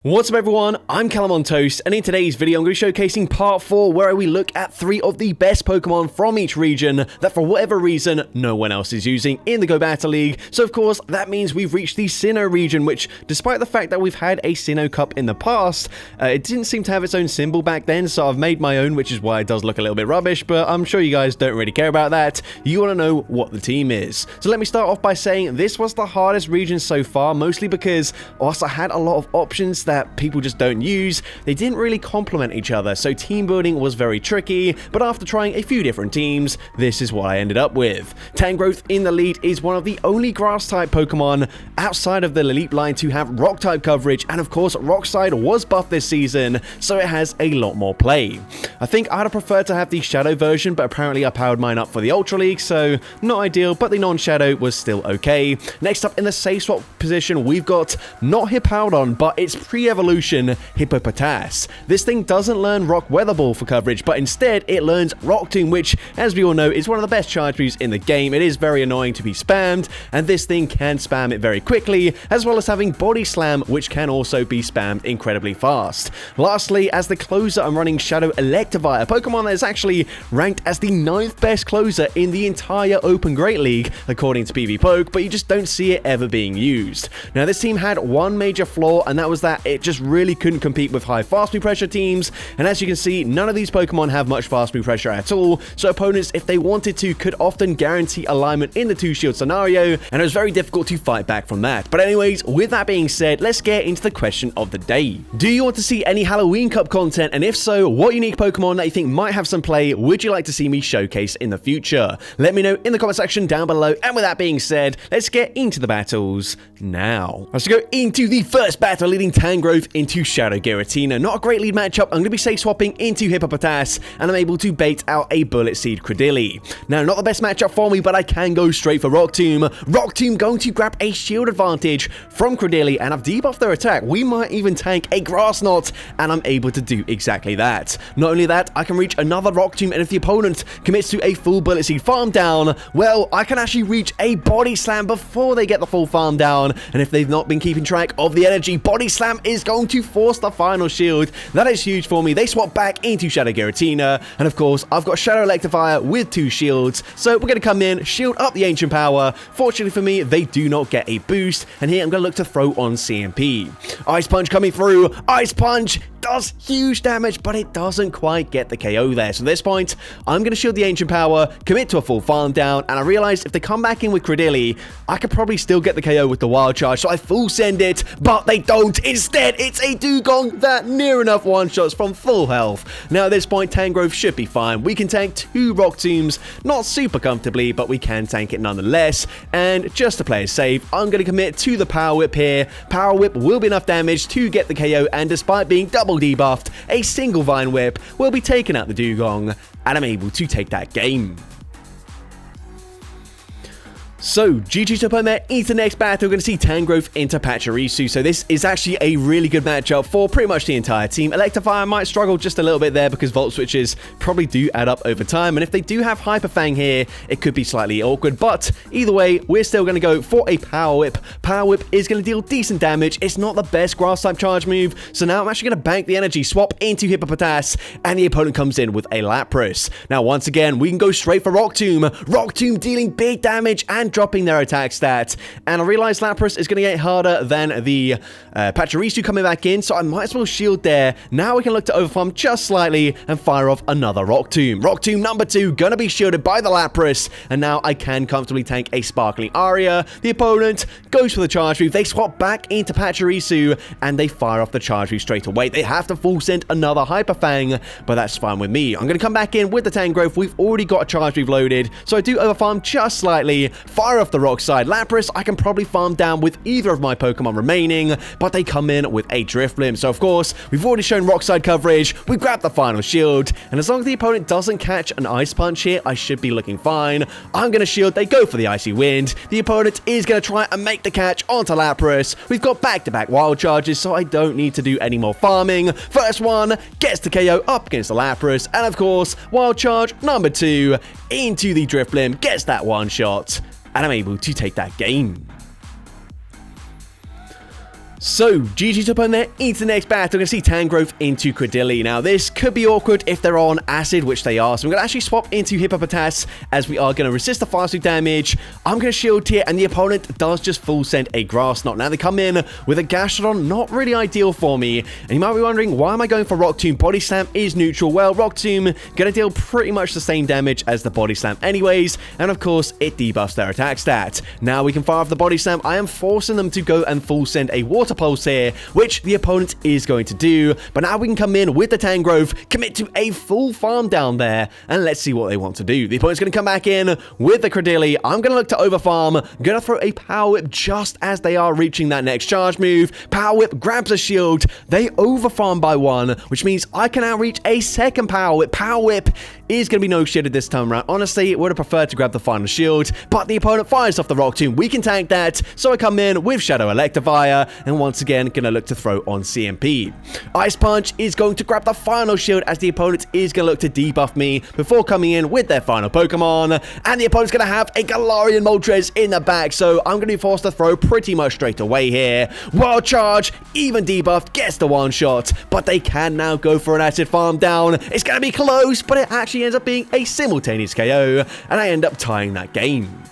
What's up everyone, I'm CallumOnToast, and in today's video I'm going to be showcasing part 4 where we look at 3 of the best Pokemon from each region that for whatever reason no one else is using in the Go Battle League. So of course that means we've reached the Sinnoh region, which despite the fact that we've had a Sinnoh Cup in the past, it didn't seem to have its own symbol back then, so I've made my own, which is why it does look a little bit rubbish, but I'm sure you guys don't really care about that. You want to know what the team is. So let me start off by saying this was the hardest region so far, mostly because whilst I had a lot of options that people just don't use, they didn't really complement each other, so team building was very tricky, but after trying a few different teams, this is what I ended up with. Tangrowth in the lead is one of the only grass-type Pokemon outside of the elite line to have rock-type coverage, and of course Rock-side was buffed this season, so it has a lot more play. I think I'd have preferred to have the Shadow version, but apparently I powered mine up for the Ultra League, so not ideal, but the non-Shadow was still okay. Next up in the safe swap position, we've got not Hippowdon, but its pre-evolution Hippopotas. This thing doesn't learn Rock Weather Ball for coverage, but instead it learns Rock Tomb, which, as we all know, is one of the best charge moves in the game. It is very annoying to be spammed, and this thing can spam it very quickly, as well as having Body Slam, which can also be spammed incredibly fast. Lastly, as the closer, I'm running Shadow Electivire, a Pokemon that is actually ranked as the 9th best closer in the entire Open Great League, according to PvPoke, but you just don't see it ever being used. Now, this team had one major flaw, and that was that it just really couldn't compete with high fast move pressure teams, and as you can see, none of these Pokemon have much fast move pressure at all, so opponents, if they wanted to, could often guarantee alignment in the 2-shield scenario, and it was very difficult to fight back from that. But anyways, with that being said, let's get into the question of the day. Do you want to see any Halloween Cup content, and if so, what unique Pokemon that you think might have some play would you like to see me showcase in the future? Let me know in the comment section down below, and with that being said, let's get into the battles now. Let's go into the first battle, leading Tangrowth into Shadow Giratina. Not a great lead matchup. I'm going to be safe swapping into Hippopotas, and I'm able to bait out a Bullet Seed Credilli. Now, not the best matchup for me, but I can go straight for Rock Tomb. Rock Tomb going to grab a shield advantage from Credilli, and I've debuffed their attack. We might even tank a Grass Knot, and I'm able to do exactly that. Not only that, I can reach another Rock Tomb, and if the opponent commits to a full Bullet Seed farm down, well, I can actually reach a Body Slam before they get the full farm down, and if they've not been keeping track of the energy, Body Slam is going to force the final shield. That is huge for me. They swap back into Shadow Giratina, and of course, I've got Shadow Electivire with 2 shields, so we're going to come in, shield up the Ancient Power. Fortunately for me, they do not get a boost, and here I'm going to look to throw on CMP. Ice Punch coming through. Ice Punch does huge damage, but it doesn't quite get the KO there. So at this point, I'm going to shield the Ancient Power, commit to a full farm down, and I realized if they come back in with Credilli, I could probably still get the KO with the Wild Charge, so I full send it, but they don't. Instead, it's a Dugong that near enough one-shots from full health. Now at this point, Tangrowth should be fine. We can tank 2 Rock Tombs, not super comfortably, but we can tank it nonetheless, and just to play it safe, I'm going to commit to the Power Whip here. Power Whip will be enough damage to get the KO, and despite being double debuffed, a single Vine Whip will be taking out the Dugong, and I'm able to take that game. So, GG to opponent into the next battle. We're going to see Tangrowth into Pachirisu. So this is actually a really good matchup for pretty much the entire team. Electivire might struggle just a little bit there because Volt Switches probably do add up over time. And if they do have Hyper Fang here, it could be slightly awkward. But either way, we're still going to go for a Power Whip. Power Whip is going to deal decent damage. It's not the best Grass-type charge move. So now I'm actually going to bank the energy, swap into Hippopotas, and the opponent comes in with a Lapras. Now, once again, we can go straight for Rock Tomb. Rock Tomb dealing big damage and dropping their attack stat, and I realize Lapras is going to get harder than the Pachirisu coming back in, so I might as well shield there. Now we can look to overfarm just slightly and fire off another Rock Tomb. Rock Tomb number 2 gonna be shielded by the Lapras, and now I can comfortably tank a Sparkling Aria. The opponent goes for the charge move. They swap back into Pachirisu, and they fire off the charge move straight away. They have to full send another Hyper Fang, but that's fine with me. I'm going to come back in with the Tangrowth. We've already got a charge move loaded, so I do overfarm just slightly, fire off the Rock side. Lapras, I can probably farm down with either of my Pokemon remaining, but they come in with a Drifblim. So of course, we've already shown Rock side coverage, we grab the final shield, and as long as the opponent doesn't catch an Ice Punch here, I should be looking fine. I'm going to shield, they go for the Icy Wind. The opponent is going to try and make the catch onto Lapras. We've got back-to-back Wild Charges, so I don't need to do any more farming. First one gets the KO up against the Lapras, and of course, Wild Charge number 2 into the Drifblim, gets that one shot, and I'm able to take that game. So, GG's up on there into the next battle. We're going to see Tangrowth into Cradily. Now, this could be awkward if they're on Acid, which they are. So, I'm going to actually swap into Hippopotas as we are going to resist the fire sweep damage. I'm going to shield here, and the opponent does just full send a Grass Knot. Now, they come in with a Gastrodon, not really ideal for me. And you might be wondering, why am I going for Rock Tomb? Body Slam is neutral. Well, Rock Tomb going to deal pretty much the same damage as the Body Slam anyways. And, of course, it debuffs their attack stat. Now, we can fire off the Body Slam. I am forcing them to go and full send a Water Pulse here, which the opponent is going to do. But now we can come in with the Tangrowth, commit to a full farm down there, and let's see what they want to do. The opponent's going to come back in with the Cradily. I'm going to look to overfarm. I'm going to throw a Power Whip just as they are reaching that next charge move. Power Whip grabs a shield. They overfarm by 1, which means I can now reach a second Power Whip. Power Whip is going to be no shielded this time around. Honestly, would have preferred to grab the final shield, but the opponent fires off the Rock Tomb. We can tank that, so I come in with Shadow Electivire, and once again, going to look to throw on CMP. Ice Punch is going to grab the final shield as the opponent is going to look to debuff me before coming in with their final Pokemon, and the opponent's going to have a Galarian Moltres in the back, so I'm going to be forced to throw pretty much straight away here. Wild Charge, even debuffed, gets the one shot, but they can now go for an Acid Farm down. It's going to be close, but it actually ends up being a simultaneous KO, and I end up tying that game.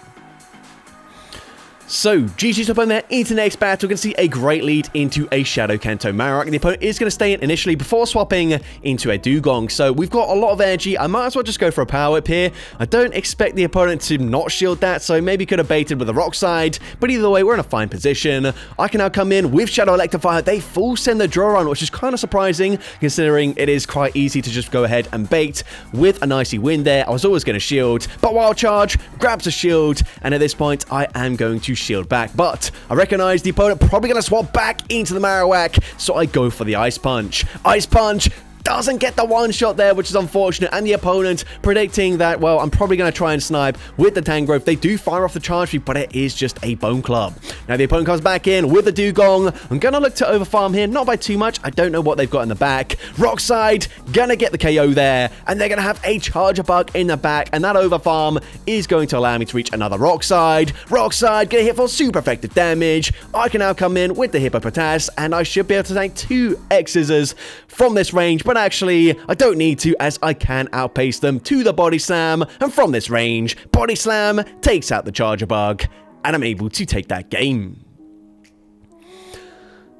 So, GG's up on there into the next battle. We're going to see a great lead into a Shadow Kanto Marowak. And the opponent is going to stay in initially before swapping into a Dugong. So, we've got a lot of energy. I might as well just go for a Power Whip here. I don't expect the opponent to not shield that, so maybe could have baited with a Rock Slide. But either way, we're in a fine position. I can now come in with Shadow Electivire. They full send the Droron, which is kind of surprising, considering it is quite easy to just go ahead and bait with a nicey win there. I was always going to shield, but Wild Charge grabs a shield, and at this point, I am going to shield back, but I recognize the opponent probably going to swap back into the Marowak, so I go for the Ice Punch. Ice Punch doesn't get the one shot there, which is unfortunate, and the opponent predicting that, well, I'm probably going to try and snipe with the Tangrowth. They do fire off the charge tree, but it is just a Bone Club. Now the opponent comes back in with the Dugong. I'm going to look to overfarm here, not by too much. I don't know what they've got in the back. Rock Slide, gonna get the KO there, and they're going to have a Charger Bug in the back, and that overfarm is going to allow me to reach another Rock Slide. Rock Slide, get hit for super effective damage. I can now come in with the Hippopotas, and I should be able to take 2 X-Scissors from this range, but actually, I don't need to, as I can outpace them to the Body Slam, and from this range, Body Slam takes out the Charger Bug, and I'm able to take that game.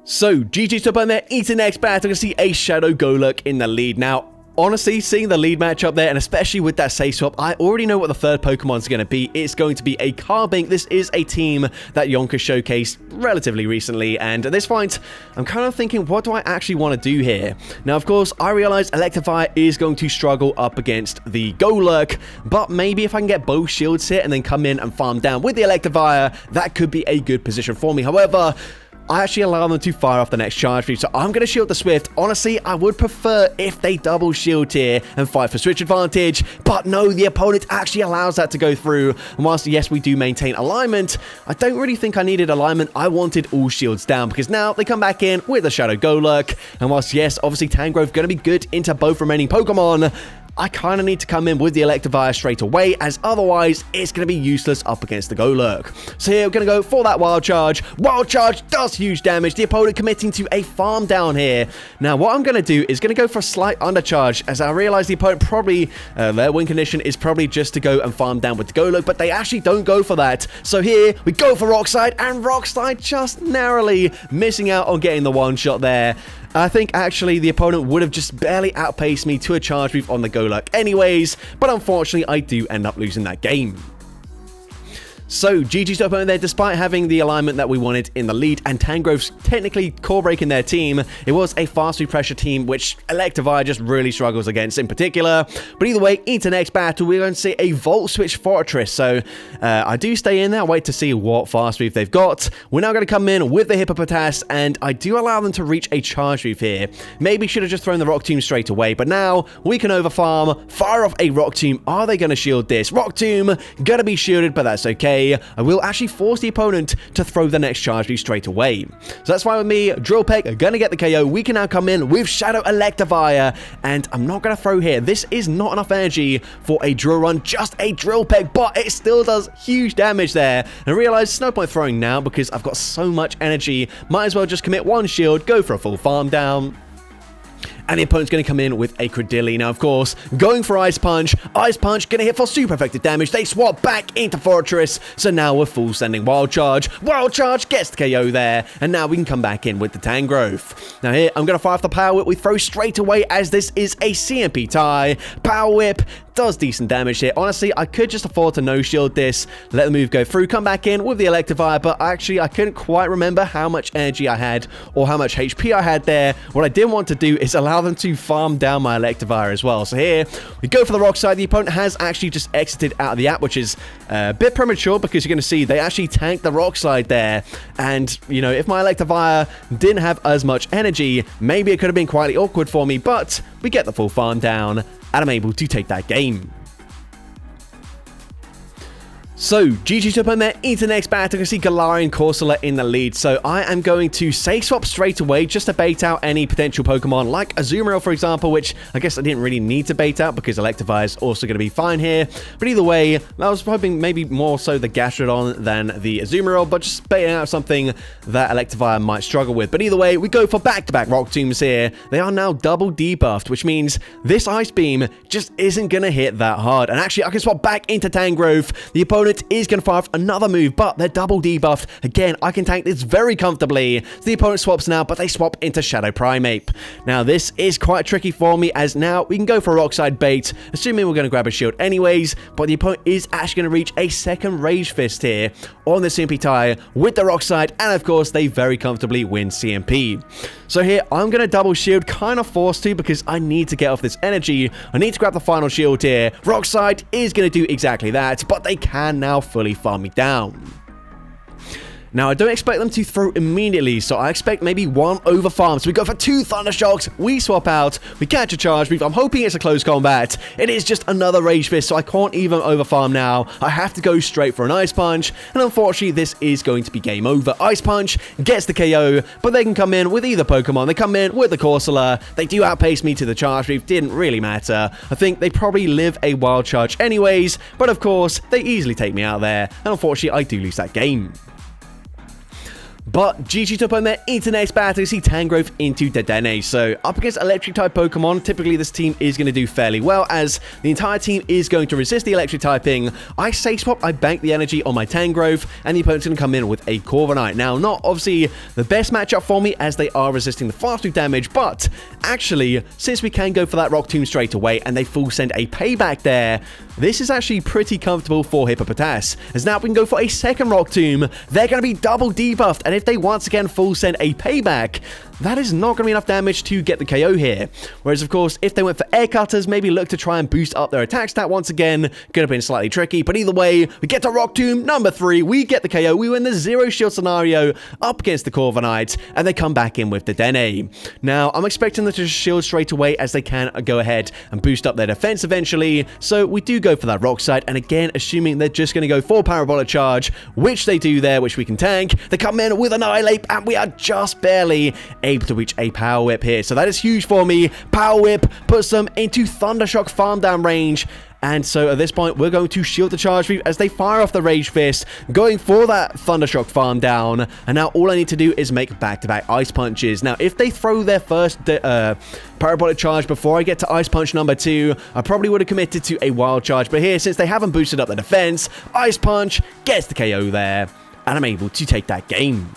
So, GG's up on there, into the next battle. I can see a Shadow Golurk in the lead. Now, honestly, seeing the lead matchup there, and especially with that safe swap, I already know what the third Pokemon's going to be. It's going to be a Carbink. This is a team that Yonka showcased relatively recently, and at this point, I'm kind of thinking, what do I actually want to do here? Now, of course, I realize Electivire is going to struggle up against the Golurk, but maybe if I can get both shields here and then come in and farm down with the Electivire, that could be a good position for me. However, I actually allow them to fire off the next charge move, so I'm going to shield the Swift. Honestly, I would prefer if they double shield here and fight for switch advantage, but no, the opponent actually allows that to go through. And whilst, yes, we do maintain alignment, I don't really think I needed alignment. I wanted all shields down, because now they come back in with a Shadow Golurk. And whilst, yes, obviously Tangrowth going to be good into both remaining Pokemon, I kind of need to come in with the Electivire straight away, as otherwise it's going to be useless up against the Golurk. So here we're going to go for that Wild Charge. Wild Charge does huge damage. The opponent committing to a farm down here. Now what I'm going to do is going to go for a slight undercharge, as I realize the opponent probably, their win condition is probably just to go and farm down with the Golurk, but they actually don't go for that. So here we go for Rock Slide, and Rock Slide just narrowly missing out on getting the one shot there. I think actually the opponent would have just barely outpaced me to a charge move on the Golurk anyways, but unfortunately I do end up losing that game. So, GG's opponent there, despite having the alignment that we wanted in the lead, and Tangrowth's technically core breaking their team, it was a fast pressure team, which Electivire just really struggles against in particular. But either way, into the next battle, we're going to see a Volt Switch Fortress. So, I do stay in there, wait to see what fast move they've got. We're now going to come in with the Hippopotas, and I do allow them to reach a charge move here. Maybe should have just thrown the Rock Tomb straight away, but now we can overfarm, fire off a Rock Tomb. Are they going to shield this? Rock Tomb, going to be shielded, but that's okay. way, I will actually force the opponent to throw the next charge leaf straight away. So that's fine with me. Drill Peck are going to get the KO. We can now come in with Shadow Electivire, and I'm not going to throw here. This is not enough energy for a drill run, just a Drill Peck, but it still does huge damage there. And I realize there's no point throwing now because I've got so much energy. Might as well just commit one shield, go for a full farm down. And the opponent's going to come in with a Credilli. Now, of course, going for Ice Punch. Ice Punch going to hit for super effective damage. They swap back into Fortress. So now we're full sending Wild Charge. Wild Charge gets the KO there. And now we can come back in with the Tangrowth. Now here, I'm going to fire off the Power Whip. We throw straight away as this is a CMP tie. Power Whip does decent damage here. Honestly, I could just afford to no-shield this, let the move go through, come back in with the Electivire, but actually I couldn't quite remember how much energy I had or how much HP I had there. What I didn't want to do is allow them to farm down my Electivire as well. So here, we go for the Rock Slide. The opponent has actually just exited out of the app, which is a bit premature because you're going to see they actually tanked the Rock Slide there. And, you know, if my Electivire didn't have as much energy, maybe it could have been quite awkward for me, but we get the full farm down, and I'm able to take that game. So, GG to opponent there into the next battle. You can see Galarian Corsola in the lead. So, I am going to safe swap straight away just to bait out any potential Pokemon like Azumarill, for example, which I guess I didn't really need to bait out because Electivire is also going to be fine here. But either way, I was hoping maybe more so the Gastrodon than the Azumarill, but just baiting out something that Electivire might struggle with. But either way, we go for back-to-back Rock Tombs here. They are now double debuffed, which means this Ice Beam just isn't going to hit that hard. And actually, I can swap back into Tangrowth. The opponent is going to fire off another move, but they're double debuffed. Again, I can tank this very comfortably. So the opponent swaps now, but they swap into Shadow Primeape. Now, this is quite tricky for me, as now we can go for a Rock Slide bait, assuming we're going to grab a shield anyways, but the opponent is actually going to reach a second Rage Fist here on the CMP tie with the Rock Slide, and of course, they very comfortably win CMP. So here, I'm going to double shield, kind of forced to, because I need to get off this energy. I need to grab the final shield here. Rock Slide is going to do exactly that, but they can now fully farm me down. Now, I don't expect them to throw immediately, so I expect maybe one over farm. So we go for two Thunder Shocks, we swap out, we catch a charge move. I'm hoping it's a close combat. It is just another Rage Fist, so I can't even over farm now. I have to go straight for an Ice Punch, and unfortunately, this is going to be game over. Ice Punch gets the KO, but they can come in with either Pokemon. They come in with the Corsola. They do outpace me to the charge move. Didn't really matter. I think they probably live a Wild Charge anyways, but of course, they easily take me out there, and unfortunately, I do lose that game. But GG to opponent into next battle. You see Tangrowth into Dedenne. So up against electric type Pokemon, typically this team is going to do fairly well, as the entire team is going to resist the electric typing. I safe swap, I bank the energy on my Tangrowth, and the opponent's going to come in with a Corviknight. Now, not obviously the best matchup for me, as they are resisting the fast move damage, but actually, since we can go for that Rock Tomb straight away, and they full send a payback there, this is actually pretty comfortable for Hippopotas, as now we can go for a second Rock Tomb. They're going to be double debuffed, and if they once again full send a payback, that is not going to be enough damage to get the KO here. Whereas, of course, if they went for Air Cutters, maybe look to try and boost up their attack stat once again, could have been slightly tricky. But either way, we get to Rock Tomb number 3, we get the KO, we win the zero shield scenario up against the Corviknight, and they come back in with the Dedenne. Now, I'm expecting them to shield straight away, as they can go ahead and boost up their defense eventually. So we do go for that Rock Slide, and again, assuming they're just going to go for Parabolic Charge, which they do there, which we can tank. They come in with Annihilate, and we are just barely able to reach a Power Whip here. So that is huge for me. Power Whip puts them into Thundershock farm down range. And so at this point, we're going to shield the charge move as they fire off the Rage Fist, going for that Thundershock farm down. And now all I need to do is make back-to-back Ice Punches. Now, if they throw their first Parabolic Charge before I get to Ice Punch number 2, I probably would have committed to a Wild Charge. But here, since they haven't boosted up the defense, Ice Punch gets the KO there. And I'm able to take that game.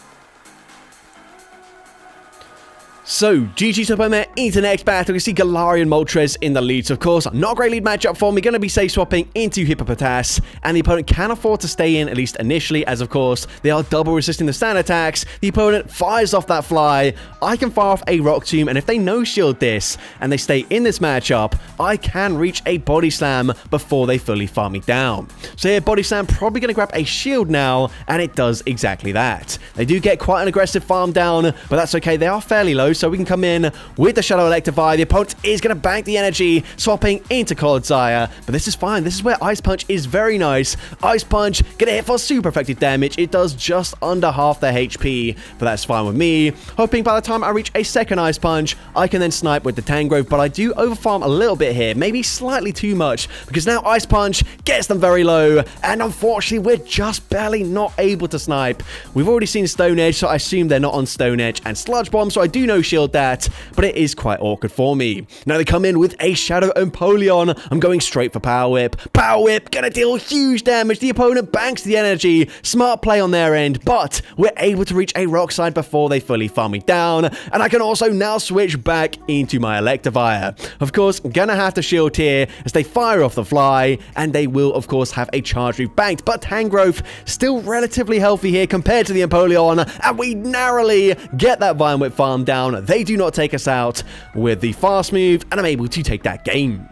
So, GG to opponent into the next battle. You see Galarian Moltres in the lead. So, of course, not a great lead matchup for me. Going to be safe swapping into Hippopotas. And the opponent can afford to stay in, at least initially, as, of course, they are double resisting the stand attacks. The opponent fires off that fly. I can fire off a Rock Tomb. And if they no-shield this and they stay in this matchup, I can reach a Body Slam before they fully farm me down. So here, Body Slam probably going to grab a shield now. And it does exactly that. They do get quite an aggressive farm down, but that's okay. They are fairly low. KO, so we can come in with the Shadow Electivire. The opponent is going to bank the energy, swapping into Colossire, but this is fine. This is where Ice Punch is very nice. Ice Punch, get a hit for super effective damage. It does just under half their HP, but that's fine with me. Hoping by the time I reach a second Ice Punch, I can then snipe with the Tangrowth, but I do overfarm a little bit here, maybe slightly too much, because now Ice Punch gets them very low, and unfortunately, we're just barely not able to snipe. We've already seen Stone Edge, so I assume they're not on Stone Edge, and Sludge Bomb, so I do no shield that, but it is quite awkward for me. Now they come in with a Shadow Empoleon. I'm going straight for Power Whip. Power Whip, gonna deal huge damage. The opponent banks the energy. Smart play on their end, but we're able to reach a Rock Slide before they fully farm me down, and I can also now switch back into my Electivire. Of course, gonna have to shield here as they fire off the fly, and they will, of course, have a Charge Move banked, but Tangrowth still relatively healthy here compared to the Empoleon, and we narrowly get that Vine Whip farm down. They do not take us out with the fast move, and I'm able to take that game.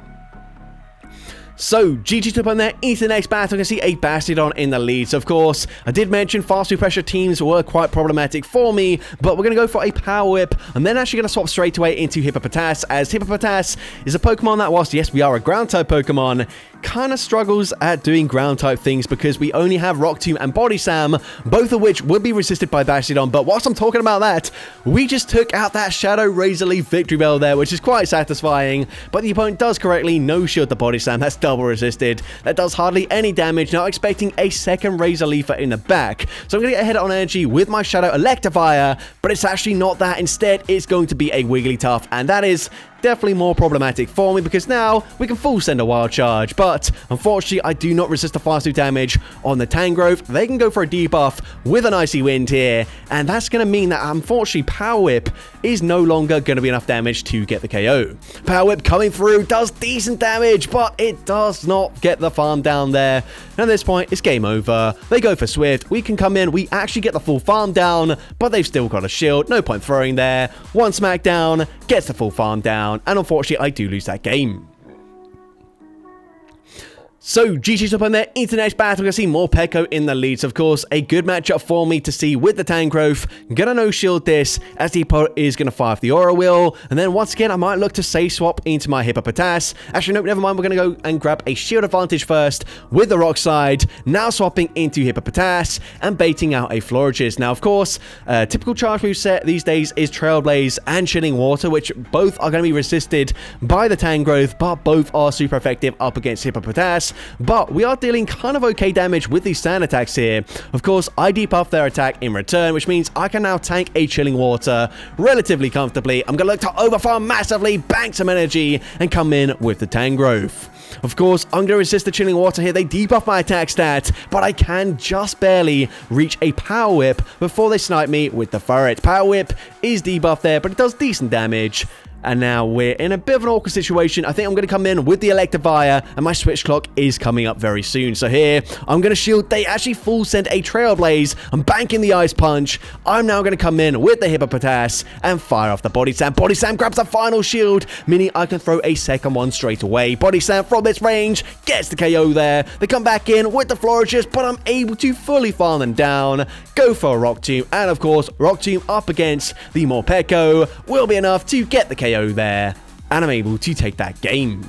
So, GG to up on there into the next battle. I can see a Bastiodon in the lead. So, of course, I did mention fast move pressure teams were quite problematic for me, but we're going to go for a Power Whip. I'm then actually going to swap straight away into Hippopotas, as Hippopotas is a Pokemon that, whilst yes, we are a ground-type Pokemon, kind of struggles at doing ground-type things because we only have Rock Tomb and Body Slam, both of which would be resisted by Bastiodon. But whilst I'm talking about that, we just took out that Shadow Razor Leaf Victory Bell there, which is quite satisfying. But the opponent does correctly no-shield the Body Slam. That's double resisted. That does hardly any damage. Now expecting a second Razor Leafer in the back. So I'm going to get ahead on energy with my Shadow Electivire, but it's actually not that. Instead, it's going to be a Wigglytuff, and that is definitely more problematic for me because now we can full send a Wild Charge, but unfortunately I do not resist the fast move damage on the Tangrowth. They can go for a debuff with an Icy Wind here, and that's going to mean that unfortunately Power Whip is no longer going to be enough damage to get the KO. Power Whip coming through does decent damage, but it does not get the farm down there, and at this point it's game over. They go for Swift. We can come in, we actually get the full farm down, but they've still got a shield. No point throwing there. One smackdown gets the full farm down, and unfortunately I do lose that game. So, GG's up on there into the next battle. We're going to see Morpeko in the lead. So, of course, a good matchup for me to see with the Tangrowth. Gonna no-shield this as the opponent is going to fire off the Aura Wheel. And then, once again, I might look to safe swap into my Hippopotas. Actually, no, never mind. We're going to go and grab a shield advantage first with the Rock Slide. Now swapping into Hippopotas and baiting out a Florges. Now, of course, typical charge move set these days is Trailblaze and Chilling Water, which both are going to be resisted by the Tangrowth, but both are super effective up against Hippopotas. But we are dealing kind of okay damage with these stand attacks here. Of course, I debuff their attack in return, which means I can now tank a Chilling Water relatively comfortably. I'm going to look to overfarm massively, bank some energy, and come in with the Tangrowth. Of course, I'm going to resist the Chilling Water here. They debuff my attack stat, but I can just barely reach a Power Whip before they snipe me with the Ferret. Power Whip is debuffed there, but it does decent damage. And now we're in a bit of an awkward situation. I think I'm going to come in with the Electivire, and my switch clock is coming up very soon. So here, I'm going to shield. They actually full send a Trailblaze. I'm banking the Ice Punch. I'm now going to come in with the Hippopotas and fire off the Body Slam. Body Slam grabs the final shield, meaning I can throw a second one straight away. Body Slam from this range gets the KO there. They come back in with the Florges, but I'm able to fully farm them down. Go for a Rock Tomb, and of course, Rock Tomb up against the Morpeko will be enough to get the KO there, and I'm able to take that game.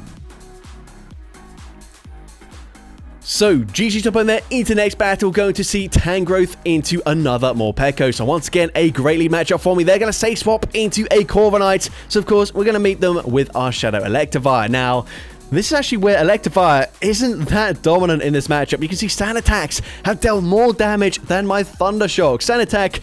So, GG's up on there into next battle, going to see Tangrowth into another Morpeko. So once again, a great lead matchup for me. They're going to safe swap into a Corviknight. So of course, we're going to meet them with our Shadow Electivire. Now, this is actually where Electivire isn't that dominant in this matchup. You can see Sand Attacks have dealt more damage than my Thunder Shock. Sand Attack,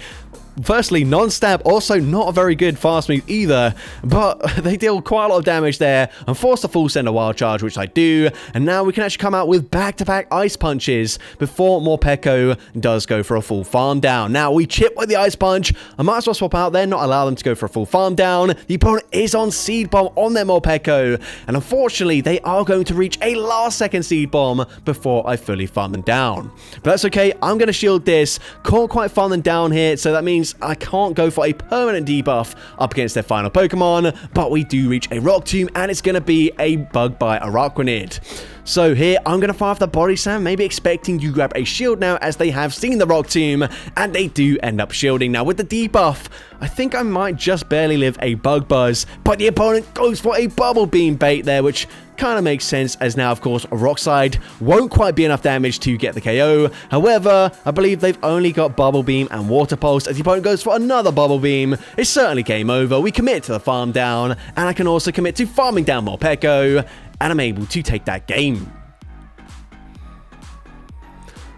firstly, non-stab, also not a very good fast move either, but they deal quite a lot of damage there. I'm forced to full send a Wild Charge, which I do, and now we can actually come out with back-to-back Ice Punches before Morpeko does go for a full farm down. Now, we chip with the Ice Punch. I might as well swap out there, not allow them to go for a full farm down. The opponent is on Seed Bomb on their Morpeko, and unfortunately, they are going to reach a last-second Seed Bomb before I fully farm them down. But that's okay. I'm going to shield this. Can't quite farm them down here, so that means means I can't go for a permanent debuff up against their final Pokemon, but we do reach a Rock Tomb, and it's going to be a Bug Bite Araquanid. So here, I'm going to fire off the Body Slam, maybe expecting to grab a shield now, as they have seen the Rock Tomb, and they do end up shielding. Now, with the debuff, I think I might just barely live a Bug Buzz, but the opponent goes for a Bubble Beam bait there, which kind of makes sense, as now, of course, Rock Slide won't quite be enough damage to get the KO. However, I believe they've only got Bubble Beam and Water Pulse, as the opponent goes for another Bubble Beam. It's certainly game over. We commit to the farm down, and I can also commit to farming down Morpeko, and I'm able to take that game.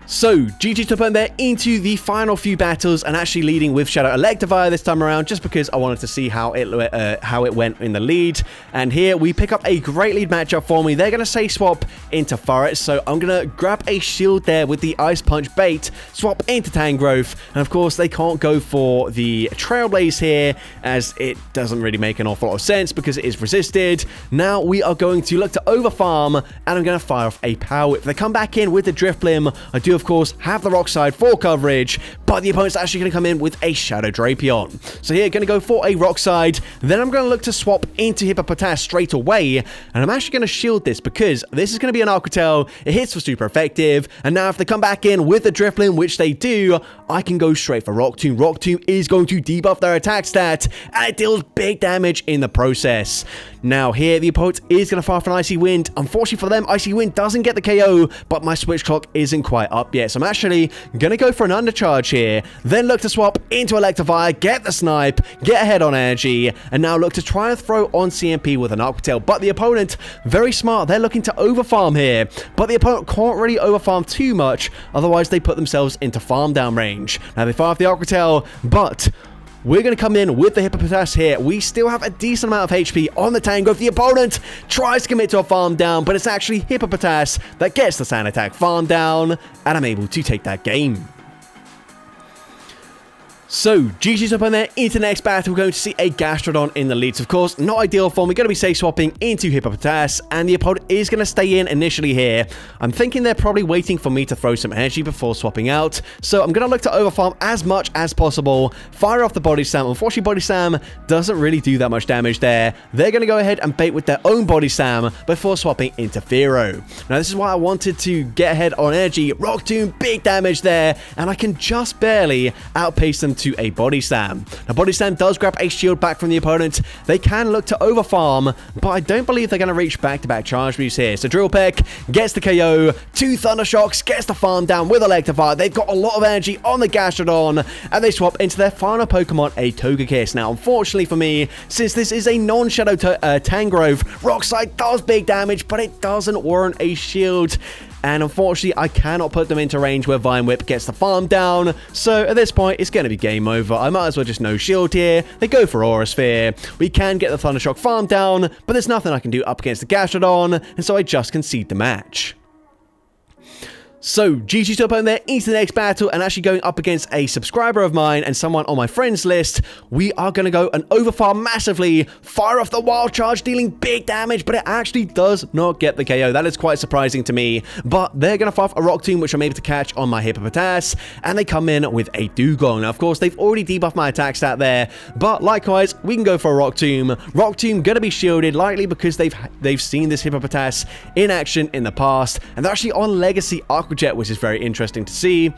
So, GG to opponent there into the final few battles, and actually leading with Shadow Electivire this time around, just because I wanted to see how it went in the lead. And here we pick up a great lead matchup for me. They're going to say swap into Forest, so I'm going to grab a shield there with the Ice Punch bait, swap into Tangrowth, and of course they can't go for the Trailblaze here, as it doesn't really make an awful lot of sense because it is resisted. Now we are going to look to overfarm, and I'm going to fire off a Power Whip. If they come back in with the Drifblim, I do of course have the Rock Slide for coverage, but the opponent's actually going to come in with a Shadow Drapion. So here, going to go for a Rock Slide, then I'm going to look to swap into Hippopotas straight away, and I'm actually going to shield this because this is going to be an Aqua Tail. It hits for super effective, and now if they come back in with the Drifblim, which they do, I can go straight for Rock Tomb. Rock Tomb is going to debuff their attack stat, and it deals big damage in the process. Now here, the opponent is going to fire for an Icy Wind. Unfortunately for them, Icy Wind doesn't get the KO, but my switch clock isn't quite up yet. So I'm actually going to go for an undercharge here, then look to swap into Electivire, get the snipe, get ahead on energy, and now look to try and throw on CMP with an Aqua Tail. But the opponent, very smart, they're looking to overfarm here, but the opponent can't really overfarm too much, otherwise they put themselves into farm down range. Now they fire off the Aqua Tail, but we're going to come in with the Hippopotas here. We still have a decent amount of HP on the Tangrowth. The opponent tries to commit to a farm down, but it's actually Hippopotas that gets the Sand Attack farm down, and I'm able to take that game. So, GG's up on there. Into the next battle, we're going to see a Gastrodon in the leads. Of course, not ideal form. We're going to be safe swapping into Hippopotas, and the opponent is going to stay in initially here. I'm thinking they're probably waiting for me to throw some energy before swapping out. So, I'm going to look to overfarm as much as possible. Fire off the Body Slam. Unfortunately, Body Slam doesn't really do that much damage there. They're going to go ahead and bait with their own Body Slam before swapping into Fearow. Now, this is why I wanted to get ahead on energy. Rock Tomb, big damage there, and I can just barely outpace them to a Body Slam. Now, Body Slam does grab a shield back from the opponent. They can look to overfarm, but I don't believe they're going to reach back-to-back charge moves here. So Drill Peck gets the KO, 2 Thunder Shocks, gets the farm down with Electivire. They've got a lot of energy on the Gastrodon, and they swap into their final Pokemon, a Togekiss. Now, unfortunately for me, since this is a non-Shadow Tangrowth, Rock Slide does big damage, but it doesn't warrant a shield. And unfortunately, I cannot put them into range where Vine Whip gets the farm down. So at this point, it's going to be game over. I might as well just no shield here. They go for Aura Sphere. We can get the Thundershock farm down, but there's nothing I can do up against the Gastrodon, and so I just concede the match. So, GG to opponent there into the next battle, and actually going up against a subscriber of mine and someone on my friends list. We are going to go and overfarm massively, fire off the Wild Charge, dealing big damage, but it actually does not get the KO. That is quite surprising to me, but they're going to fire off a Rock Tomb, which I'm able to catch on my Hippopotas, and they come in with a Dugong. Now, of course, they've already debuffed my attack stat there, but likewise, we can go for a Rock Tomb. Rock Tomb going to be shielded, likely because they've seen this Hippopotas in action in the past, and they're actually on Legacy Jet, which is very interesting to see. At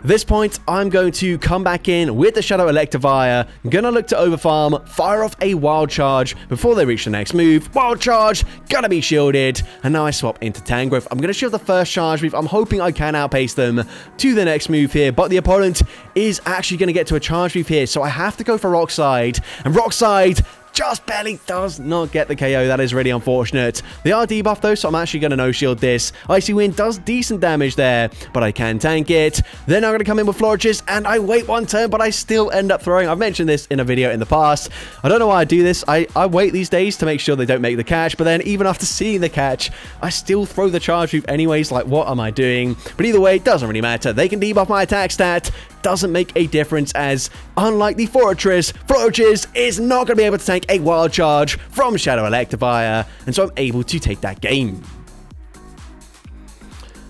this point, I'm going to come back in with the Shadow Electivire. I'm going to look to overfarm, fire off a Wild Charge before they reach the next move. Wild Charge, gonna be shielded, and now I swap into Tangrowth. I'm going to shield the first charge move. I'm hoping I can outpace them to the next move here, but the opponent is actually going to get to a charge move here, so I have to go for Rock Slide, and Rock Slide just barely does not get the KO. That is really unfortunate. They are debuffed though, so I'm actually going to no-shield this. Icy Wind does decent damage there, but I can tank it. Then I'm going to come in with Florges, and I wait one turn, but I still end up throwing. I've mentioned this in a video in the past. I don't know why I do this. I wait these days to make sure they don't make the catch, but then even after seeing the catch, I still throw the charge move anyways. Like, what am I doing? But either way, it doesn't really matter. They can debuff my attack stat. Doesn't make a difference, as unlike the Fortress, Florges is not going to be able to tank a Wild Charge from Shadow Electivire, and so I'm able to take that game.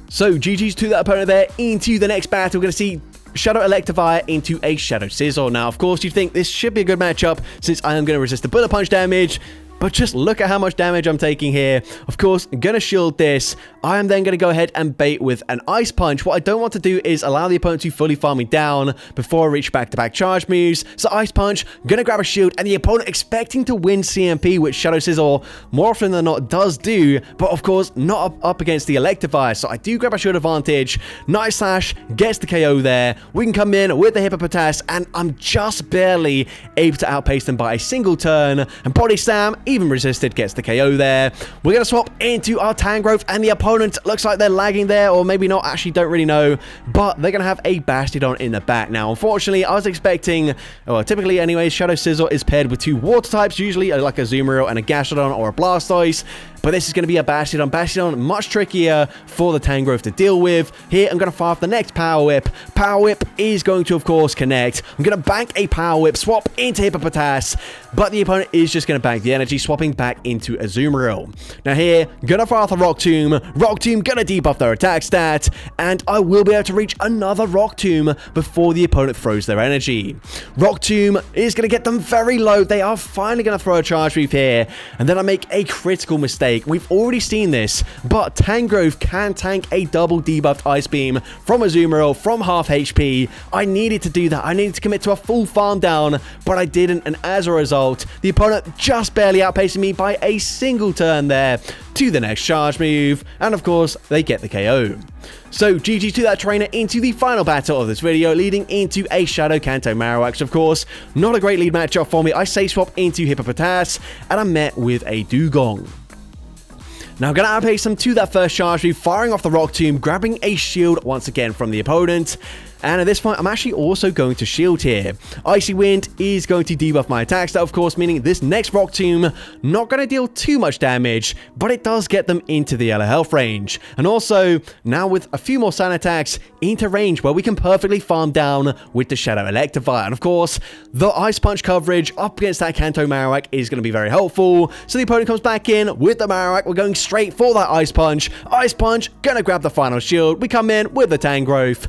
So GG's to that opponent there. Into the next battle, we're going to see Shadow Electivire into a Shadow Scissor. Now, of course, you'd think this should be a good matchup since I am going to resist the Bullet Punch damage, but just look at how much damage I'm taking here. Of course, I'm going to shield this. I am then going to go ahead and bait with an Ice Punch. What I don't want to do is allow the opponent to fully farm me down before I reach back-to-back charge moves. So Ice Punch, going to grab a shield, and the opponent expecting to win CMP, which Shadow Scissor more often than not does do, but of course, not up against the Electivire. So I do grab a shield advantage. Night Slash gets the KO there. We can come in with the Hippopotas, and I'm just barely able to outpace them by a single turn. And Body Slam, even resisted, gets the KO there. We're going to swap into our Tangrowth, and the opponent looks like they're lagging there, or maybe not, actually don't really know, but they're going to have a Bastiodon in the back. Now, unfortunately, I was expecting, well, typically anyways, Shadow Scissor is paired with 2 water types, usually like a Azumarill and a Gastrodon or a Blastoise. But this is going to be a Bastiodon. Bastiodon, much trickier for the Tangrowth to deal with. Here, I'm going to fire off the next Power Whip. Power Whip is going to, of course, connect. I'm going to bank a Power Whip, swap into Hippopotas, but the opponent is just going to bank the energy, swapping back into Azumarill. Now here, going to fire off the Rock Tomb. Rock Tomb going to debuff their attack stat, and I will be able to reach another Rock Tomb before the opponent throws their energy. Rock Tomb is going to get them very low. They are finally going to throw a Charge Move here, and then I make a critical mistake. We've already seen this, but Tangrowth can tank a double debuffed Ice Beam from Azumarill from half HP. I needed to do that. I needed to commit to a full farm down, but I didn't, and as a result, the opponent just barely outpacing me by a single turn there to the next charge move, and of course, they get the KO. So GG to that trainer into the final battle of this video, leading into a Shadow Kanto Marowak. Of course, not a great lead matchup for me. I safe swap into Hippopotas, and I'm met with a Dugong. Now I'm going to outpace them to that first charge move, firing off the Rock Tomb, grabbing a shield once again from the opponent. And at this point, I'm actually also going to shield here. Icy Wind is going to debuff my attack stat, of course, meaning this next Rock Tomb not going to deal too much damage, but it does get them into the yellow health range. And also, now with a few more Sand attacks, into range where we can perfectly farm down with the Shadow Electivire. And of course, the Ice Punch coverage up against that Kanto Marowak is going to be very helpful. So the opponent comes back in with the Marowak. We're going straight for that Ice Punch. Ice Punch, going to grab the final shield. We come in with the Tangrowth.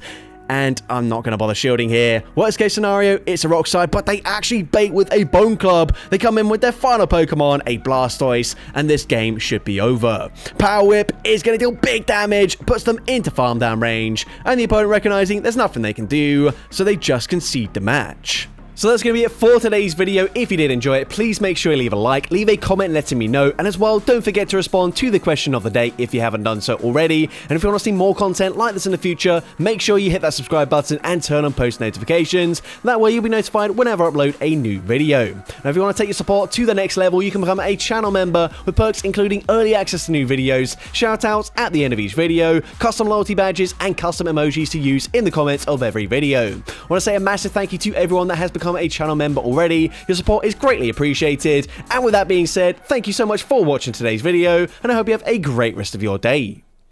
And I'm not going to bother shielding here. Worst case scenario, it's a Rock Slide, but they actually bait with a Bone Club. They come in with their final Pokemon, a Blastoise, and this game should be over. Power Whip is going to deal big damage, puts them into farm down range, and the opponent recognizing there's nothing they can do, so they just concede the match. So that's going to be it for today's video. If you did enjoy it, please make sure you leave a like, leave a comment letting me know, and as well, don't forget to respond to the question of the day if you haven't done so already. And if you want to see more content like this in the future, make sure you hit that subscribe button and turn on post notifications. That way you'll be notified whenever I upload a new video. Now if you want to take your support to the next level, you can become a channel member with perks including early access to new videos, shoutouts at the end of each video, custom loyalty badges, and custom emojis to use in the comments of every video. I want to say a massive thank you to everyone that has become a channel member already. Your support is greatly appreciated. And with that being said, thank you so much for watching today's video, and I hope you have a great rest of your day.